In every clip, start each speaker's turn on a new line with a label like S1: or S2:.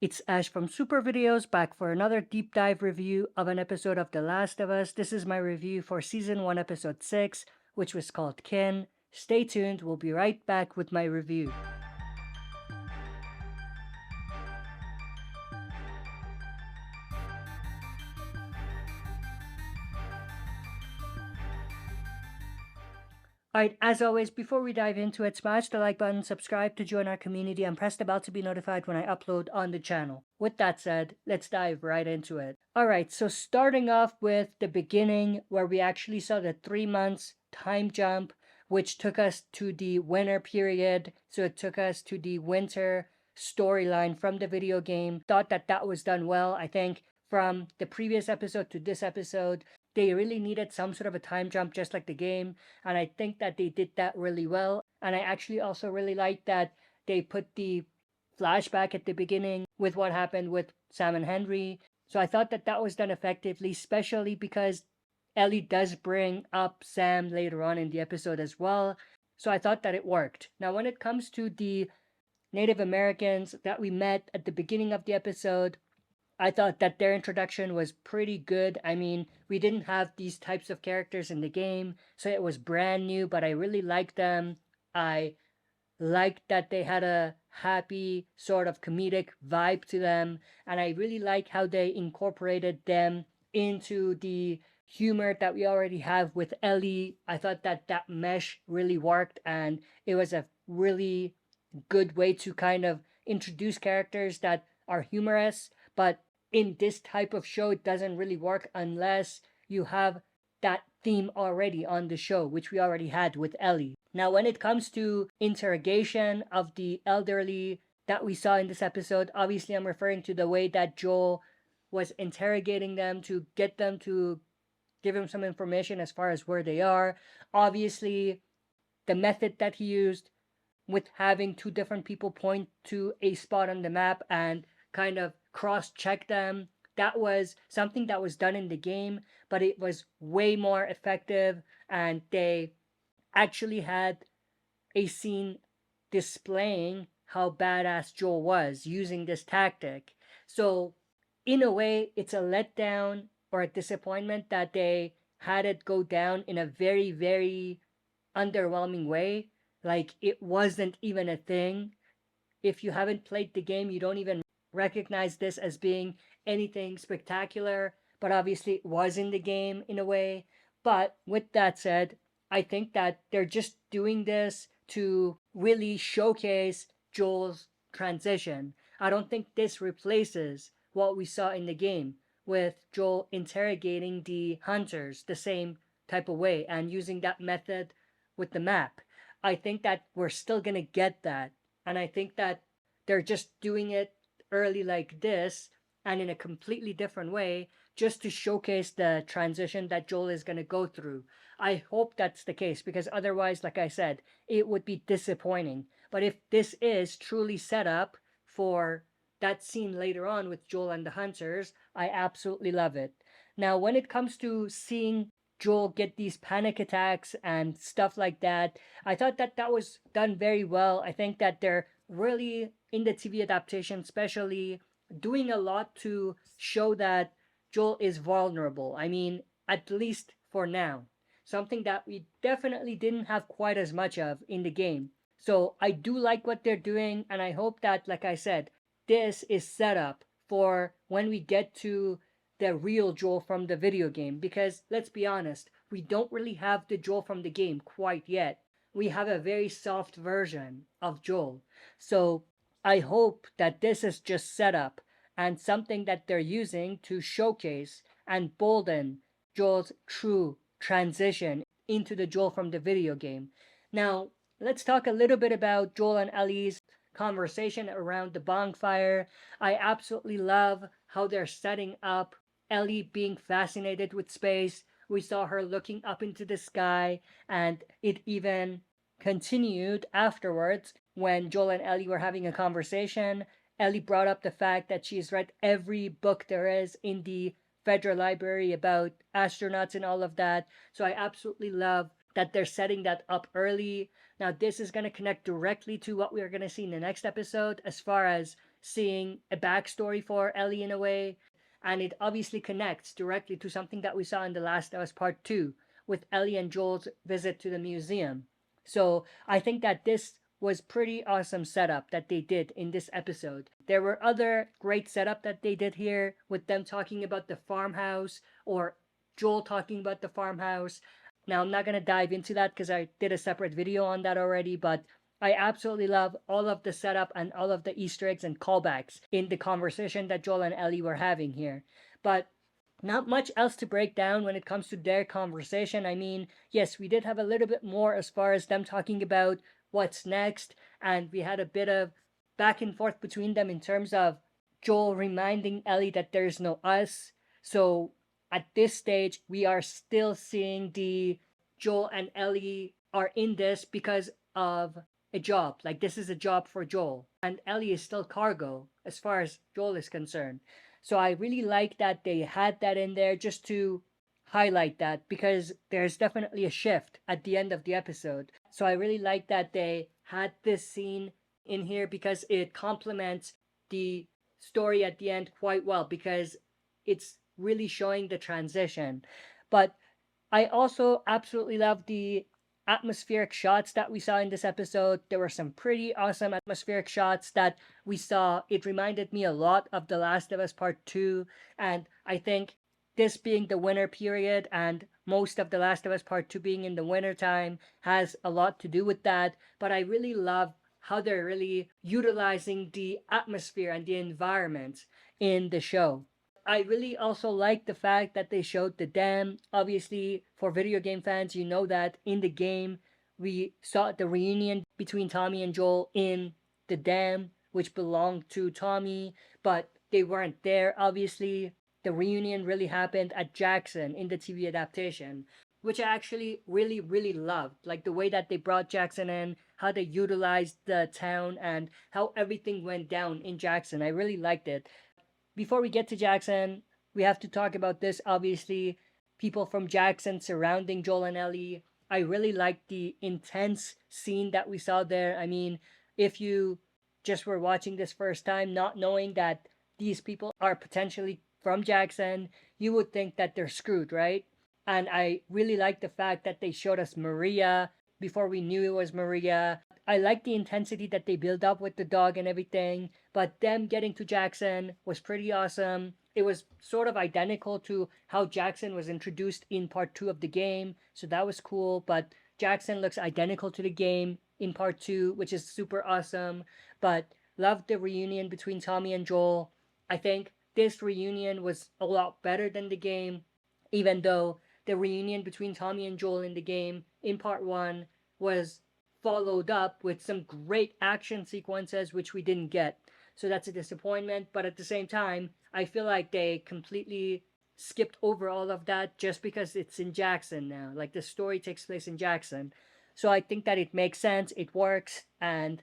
S1: It's Ash from SuperVideos back for another deep dive review of an episode of The Last of Us. This is my review for Season 1, Episode 6, which was called Kin. Stay tuned, we'll be right back with my review. Alright, as always, before we dive into it, smash the like button, subscribe to join our community, and press the bell to be notified when I upload on the channel. With that said, let's dive right into it. Alright, so starting off with the beginning, where we actually saw the 3 months time jump, which took us to the winter period. So it took us to the winter storyline from the video game. Thought that was done well. I think from the previous episode to this episode, they really needed some sort of a time jump just like the game, and I think that they did that really well. And I actually also really like that they put the flashback at the beginning with what happened with Sam and Henry. So I thought that was done effectively, especially because Ellie does bring up Sam later on in the episode as well. So I thought that it worked. Now when it comes to the Native Americans that we met at the beginning of the episode, I thought that their introduction was pretty good. I mean, we didn't have these types of characters in the game, so it was brand new, but I really liked them. I liked that they had a happy, sort of comedic vibe to them, and I really like how they incorporated them into the humor that we already have with Ellie. I thought that mesh really worked, and it was a really good way to kind of introduce characters that are humorous, but in this type of show, it doesn't really work unless you have that theme already on the show, which we already had with Ellie. Now, when it comes to interrogation of the elderly that we saw in this episode, obviously I'm referring to the way that Joel was interrogating them to get them to give him some information as far as where they are. Obviously, the method that he used with having two different people point to a spot on the map and kind of cross-check them, that was something that was done in the game, but it was way more effective, and they actually had a scene displaying how badass Joel was using this tactic. So in a way, it's a letdown or a disappointment that they had it go down in a very, very underwhelming way. Like, it wasn't even a thing. If you haven't played the game, you don't even recognize this as being anything spectacular, but obviously it was in the game in a way. But with that said, I think that they're just doing this to really showcase Joel's transition. I don't think this replaces what we saw in the game with Joel interrogating the hunters the same type of way and using that method with the map. I think that we're still gonna get that, and I think that they're just doing it early like this and in a completely different way just to showcase the transition that Joel is going to go through. I hope that's the case, because otherwise, like I said, it would be disappointing. But if this is truly set up for that scene later on with Joel and the hunters, I absolutely love it. Now, when it comes to seeing Joel get these panic attacks and stuff like that, I thought that was done very well. I think that they're really, in the TV adaptation especially, doing a lot to show that Joel is vulnerable. I mean, at least for now. Something that we definitely didn't have quite as much of in the game. So I do like what they're doing, and I hope that, like I said, this is set up for when we get to the real Joel from the video game. Because let's be honest, we don't really have the Joel from the game quite yet. We have a very soft version of Joel. So I hope that this is just set up and something that they're using to showcase and bolden Joel's true transition into the Joel from the video game. Now, let's talk a little bit about Joel and Ellie's conversation around the bonfire. I absolutely love how they're setting up Ellie being fascinated with space. We saw her looking up into the sky, and it even continued afterwards when Joel and Ellie were having a conversation. Ellie brought up the fact that she's read every book there is in the Federal Library about astronauts and all of that. So I absolutely love that they're setting that up early. Now, this is going to connect directly to what we are going to see in the next episode as far as seeing a backstory for Ellie in a way, and it obviously connects directly to something that we saw in The Last of Us Part 2 with Ellie and Joel's visit to the museum. So I think that this was pretty awesome setup that they did in this episode. There were other great setup that they did here with them talking about the farmhouse or Joel talking about the farmhouse. Now I'm not going to dive into that because I did a separate video on that already, but I absolutely love all of the setup and all of the Easter eggs and callbacks in the conversation that Joel and Ellie were having here. But not much else to break down when it comes to their conversation. I mean, yes, we did have a little bit more as far as them talking about what's next, and we had a bit of back and forth between them in terms of Joel reminding Ellie that there's no us. So at this stage, we are still seeing the Joel and Ellie are in this because of a job. Like, this is a job for Joel, and Ellie is still cargo as far as Joel is concerned. So I really like that they had that in there just to highlight that, because there's definitely a shift at the end of the episode. So I really like that they had this scene in here because it complements the story at the end quite well, because it's really showing the transition. But I also absolutely love the atmospheric shots that we saw in this episode. There were some pretty awesome atmospheric shots that we saw. It reminded me a lot of The Last of Us Part 2, and I think this being the winter period and most of The Last of Us Part 2 being in the winter time has a lot to do with that. But I really love how they're really utilizing the atmosphere and the environment in the show. I really also like the fact that they showed the dam. Obviously, for video game fans, you know that in the game, we saw the reunion between Tommy and Joel in the dam, which belonged to Tommy, but they weren't there, obviously. The reunion really happened at Jackson in the TV adaptation, which I actually really, really loved. Like the way that they brought Jackson in, how they utilized the town, and how everything went down in Jackson. I really liked it. Before we get to Jackson, we have to talk about this, obviously. People from Jackson surrounding Joel and Ellie. I really liked the intense scene that we saw there. I mean, if you just were watching this first time, not knowing that these people are potentially from Jackson, you would think that they're screwed, right? And I really like the fact that they showed us Maria before we knew it was Maria. I like the intensity that they build up with the dog and everything, but them getting to Jackson was pretty awesome. It was sort of identical to how Jackson was introduced in part 2 of the game, so that was cool. But Jackson looks identical to the game in part 2, which is super awesome. But loved the reunion between Tommy and Joel. I think this reunion was a lot better than the game, even though the reunion between Tommy and Joel in the game in part 1 was followed up with some great action sequences, which we didn't get. So that's a disappointment, but at the same time, I feel like they completely skipped over all of that just because it's in Jackson now. Like, the story takes place in Jackson. So I think that it makes sense, it works, and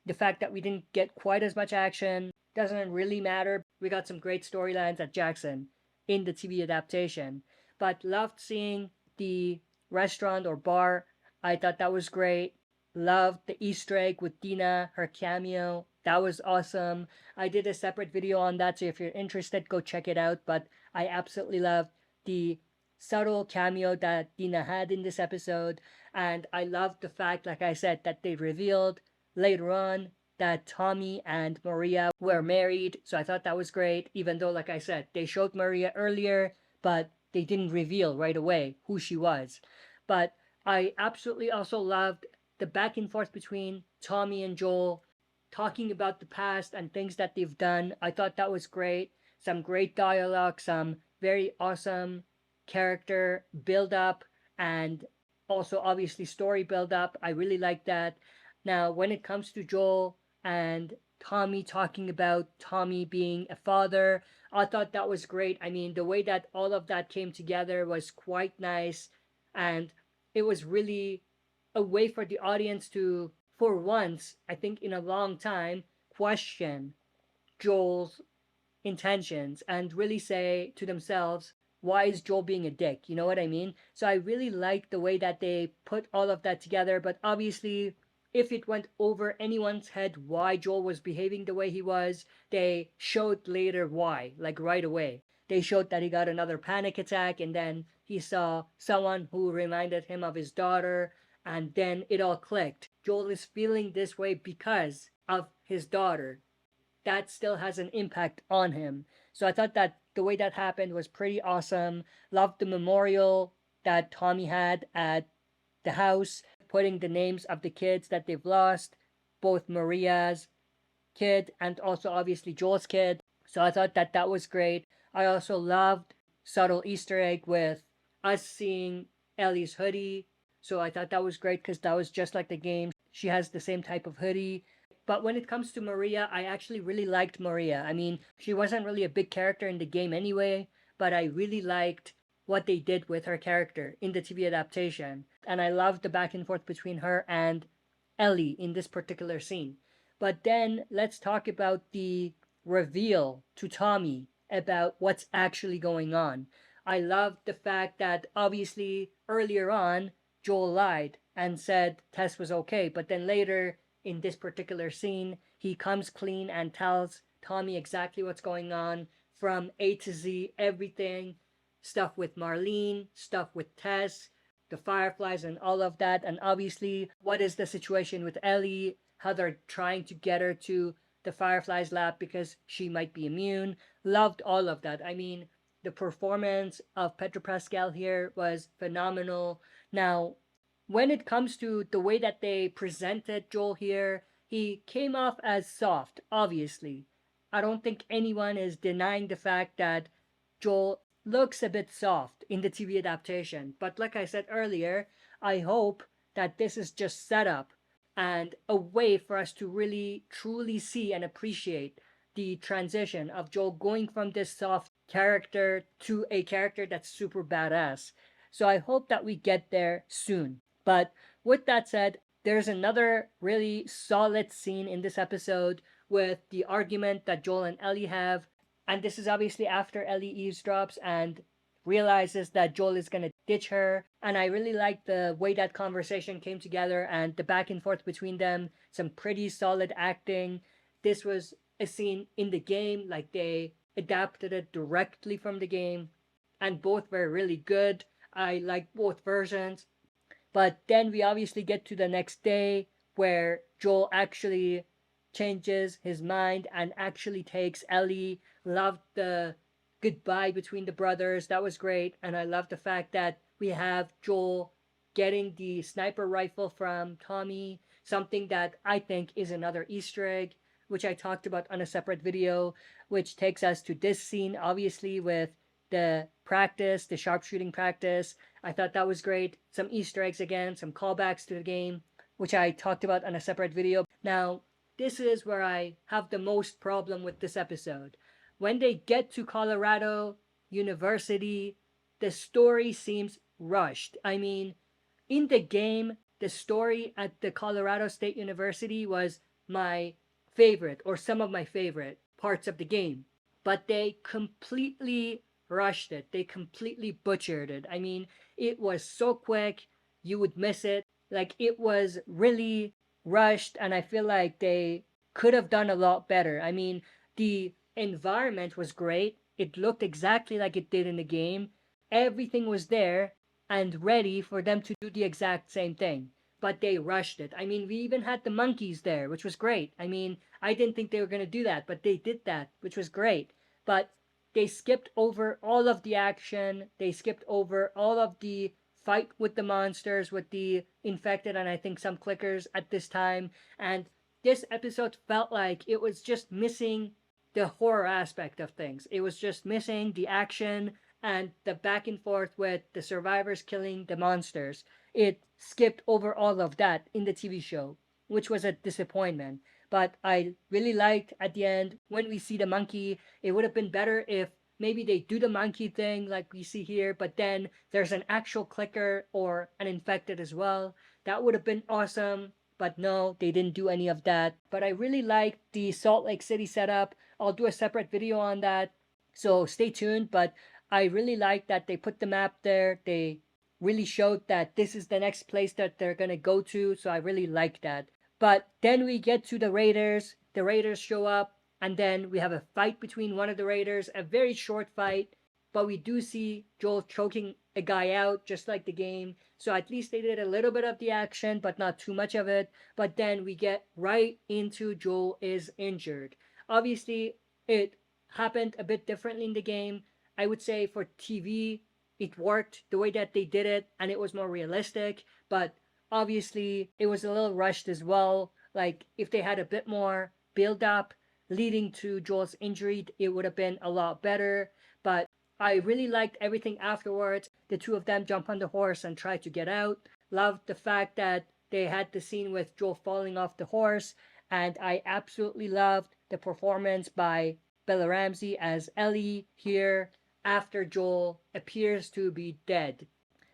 S1: the fact that we didn't get quite as much action doesn't really matter. We got some great storylines at Jackson in the TV adaptation. But loved seeing the restaurant or bar. I thought that was great. Loved the Easter egg with Dina, her cameo. That was awesome. I did a separate video on that, so if you're interested, go check it out. But I absolutely loved the subtle cameo that Dina had in this episode. And I loved the fact, like I said, that they revealed later on that Tommy and Maria were married. So I thought that was great, even though, like I said, they showed Maria earlier, but they didn't reveal right away who she was. But I absolutely also loved the back and forth between Tommy and Joel, talking about the past and things that they've done. I thought that was great. Some great dialogue, some very awesome character build up, and also obviously story build up. I really like that. Now, when it comes to Joel and Tommy talking about Tommy being a father, I thought that was great. I mean, the way that all of that came together was quite nice, and it was really a way for the audience to, for once, I think in a long time, question Joel's intentions and really say to themselves, why is Joel being a dick? You know what I mean? So I really like the way that they put all of that together, but obviously if it went over anyone's head why Joel was behaving the way he was, they showed later why, like right away. They showed that he got another panic attack, and then he saw someone who reminded him of his daughter, and then it all clicked. Joel is feeling this way because of his daughter. That still has an impact on him. So I thought that the way that happened was pretty awesome. Loved the memorial that Tommy had at the house, putting the names of the kids that they've lost, both Maria's kid and also obviously Joel's kid. So I thought that that was great. I also loved subtle Easter egg with us seeing Ellie's hoodie. So I thought that was great because that was just like the game. She has the same type of hoodie. But when it comes to Maria, I actually really liked Maria. I mean, she wasn't really a big character in the game anyway, but I really liked what they did with her character in the TV adaptation. And I loved the back and forth between her and Ellie in this particular scene. But then let's talk about the reveal to Tommy about what's actually going on. I loved the fact that obviously earlier on Joel lied and said Tess was okay, but then later in this particular scene he comes clean and tells Tommy exactly what's going on from A to Z, everything, stuff with Marlene, stuff with Tess, the Fireflies and all of that, and obviously what is the situation with Ellie, how they're trying to get her to the Fireflies lab because she might be immune. Loved all of that. I mean, the performance of Pedro Pascal here was phenomenal. Now, when it comes to the way that they presented Joel here, he came off as soft, obviously. I don't think anyone is denying the fact that Joel looks a bit soft in the TV adaptation. But like I said earlier, I hope that this is just set up and a way for us to really truly see and appreciate the transition of Joel going from this soft character to a character that's super badass. So I hope that we get there soon. But with that said, there's another really solid scene in this episode with the argument that Joel and Ellie have. And this is obviously after Ellie eavesdrops and realizes that Joel is gonna ditch her. And I really like the way that conversation came together and the back and forth between them. Some pretty solid acting. This was a scene in the game, like they adapted it directly from the game, and both were really good. I like both versions. But then we obviously get to the next day where Joel actually changes his mind and actually takes Ellie. Loved the goodbye between the brothers. That was great. And I love the fact that we have Joel getting the sniper rifle from Tommy, something that I think is another Easter egg, which I talked about on a separate video, which takes us to this scene, obviously, with the practice, the sharpshooting practice. I thought that was great. Some Easter eggs again, some callbacks to the game, which I talked about on a separate video. Now, this is where I have the most problem with this episode. When they get to Colorado University, the story seems rushed. I mean, in the game, the story at the Colorado State University was my favorite, or some of my favorite parts of the game. But they completely rushed it. They completely butchered it. I mean, it was so quick, you would miss it. Like, it was really rushed, and I feel like they could have done a lot better. I mean, the environment was great. It looked exactly like it did in the game. Everything was there and ready for them to do the exact same thing. But they rushed it. I mean, we even had the monkeys there, which was great. I mean, I didn't think they were going to do that, but they did that, which was great. But they skipped over all of the action. They skipped over all of the fight with the monsters, with the infected, and I think some clickers at this time. And this episode felt like it was just missing the horror aspect of things. It was just missing the action and the back and forth with the survivors killing the monsters. It skipped over all of that in the TV show, which was a disappointment. But I really liked at the end when we see the monkey. It would have been better if maybe they do the monkey thing like we see here, but then there's an actual clicker or an infected as well. That would have been awesome. But no, they didn't do any of that. But I really liked the Salt Lake City setup. I'll do a separate video on that, so stay tuned. But I really like that they put the map there. They really showed that this is the next place that they're gonna go to, so I really like that. But then we get to the Raiders. The Raiders show up, and then we have a fight between one of the Raiders, a very short fight. But we do see Joel choking a guy out, just like the game. So at least they did a little bit of the action, but not too much of it. But then we get right into Joel is injured. Obviously, it happened a bit differently in the game. I would say for TV, it worked the way that they did it, and it was more realistic. But obviously, it was a little rushed as well. Like, if they had a bit more build up leading to Joel's injury, it would have been a lot better. But I really liked everything afterwards. The two of them jump on the horse and try to get out. Loved the fact that they had the scene with Joel falling off the horse. And I absolutely loved the performance by Bella Ramsey as Ellie here after Joel appears to be dead.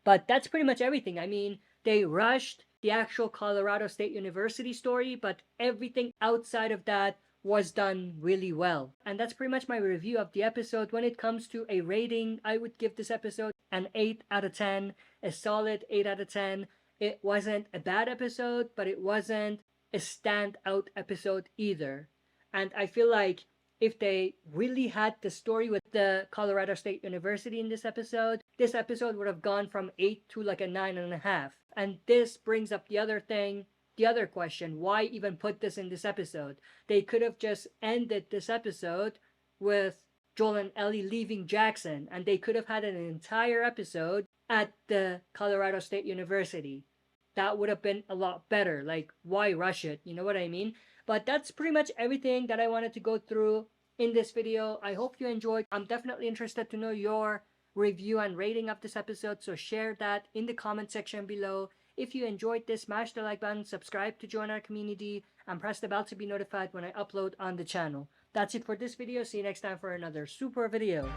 S1: But that's pretty much everything. I mean, they rushed the actual Colorado State University story, but everything outside of that was done really well. And that's pretty much my review of the episode. When it comes to a rating, I would give this episode an 8 out of 10, a solid 8 out of 10. It wasn't a bad episode, but it wasn't a standout episode either. And I feel like if they really had the story with the Colorado State University in this episode would have gone from 8 to like a 9.5. And this brings up the other question, why even put this in this episode? They could have just ended this episode with Joel and Ellie leaving Jackson, and they could have had an entire episode at the Colorado State University. That would have been a lot better. Like, why rush it? You know what I mean? But that's pretty much everything that I wanted to go through in this video. I hope you enjoyed. I'm definitely interested to know your review and rating of this episode, so share that in the comment section below. If you enjoyed this, smash the like button, subscribe to join our community, and press the bell to be notified when I upload on the channel. That's it for this video. See you next time for another super video.